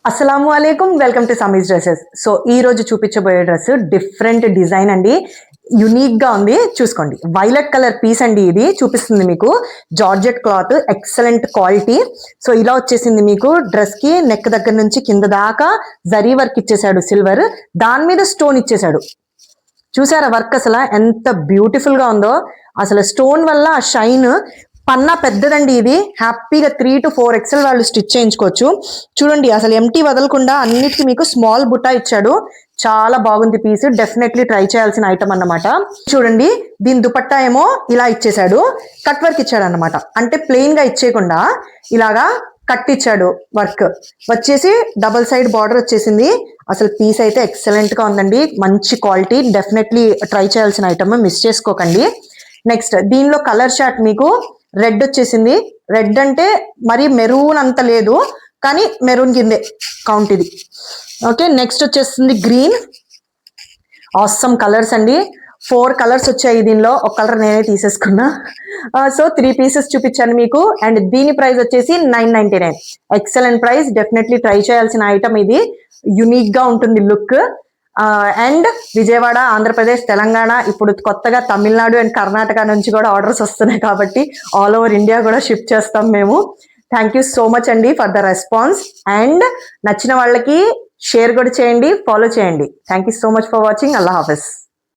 అస్సలాము అలైకుం welcome to సమీస్ dresses. So ఈ రోజు చూపించబోయే డ్రెస్ డిఫరెంట్ డిజైన్ అండి. యునిక్ గా ఉంది, చూసుకోండి. వైలెట్ కలర్ పీస్ అండి, ఇది చూపిస్తుంది మీకు. Georgette cloth, excellent quality. So ఇలా వచ్చేసింది మీకు. డ్రెస్ కి నెక్ దగ్గర నుంచి కింద దాకా జరీ వర్క్ ఇచ్చేసాడు, సిల్వర్. దాని మీద స్టోన్ ఇచ్చేసాడు. చూసారా వర్క్ అసలు ఎంత బ్యూటిఫుల్ గా ఉందో. అసలు స్టోన్ వల్ల ఆ షైన్. పన్నా పెద్దదండి ఇది. హ్యాపీగా 3 to 4 XL వాళ్ళు స్టిచ్ చేయించుకోవచ్చు. చూడండి అసలు ఎంటీ వదలకుండా అన్నిటికీ మీకు స్మాల్ బుట్టా ఇచ్చాడు. చాలా బాగుంది పీస్. డెఫినెట్లీ ట్రై చేయాల్సిన ఐటమ్ అన్నమాట. చూడండి దీని దుపట్టా ఏమో ఇలా ఇచ్చేసాడు, కట్ వర్క్ ఇచ్చాడు అన్నమాట. అంటే ప్లెయిన్ గా ఇచ్చేయకుండా ఇలాగా కట్ ఇచ్చాడు. వర్క్ వచ్చేసి డబల్ సైడ్ బార్డర్ వచ్చేసింది. అసలు పీస్ అయితే ఎక్సలెంట్ గా ఉందండి, మంచి క్వాలిటీ. డెఫినెట్లీ ట్రై చేయాల్సిన ఐటమ్, మిస్ చేసుకోకండి. నెక్స్ట్ దీనిలో కలర్ షార్ట్ మీకు రెడ్ వచ్చేసింది. రెడ్ అంటే మరి మెరూన్ అంత లేదు, కానీ మెరూన్ కిందే కౌంట్ ఇది. ఓకే, నెక్స్ట్ వచ్చేసింది గ్రీన్. ఆసమ్ కలర్స్ అండి. 4 కలర్స్ వచ్చాయి దీనిలో. ఒక కలర్ నేనే తీసేసుకున్నా. సో 3 పీసెస్ చూపించాను మీకు. అండ్ దీని ప్రైస్ వచ్చేసి 999. Excellent price. డెఫినెట్లీ ట్రై చేయాల్సిన ఐటమ్ ఇది. యునిక్ గా ఉంటుంది లుక్. అండ్ విజయవాడ, ఆంధ్రప్రదేశ్, తెలంగాణ, ఇప్పుడు కొత్తగా తమిళనాడు అండ్ కర్ణాటక నుంచి కూడా ఆర్డర్స్ వస్తున్నాయి కాబట్టి ఆల్ ఓవర్ ఇండియా కూడా షిప్ చేస్తాం మేము. థ్యాంక్ యూ సో మచ్ అండి ఫర్ ద రెస్పాన్స్. అండ్ నచ్చిన వాళ్ళకి షేర్ కూడా చేయండి, ఫాలో చేయండి. Thank you so much for watching. Allah Hafiz.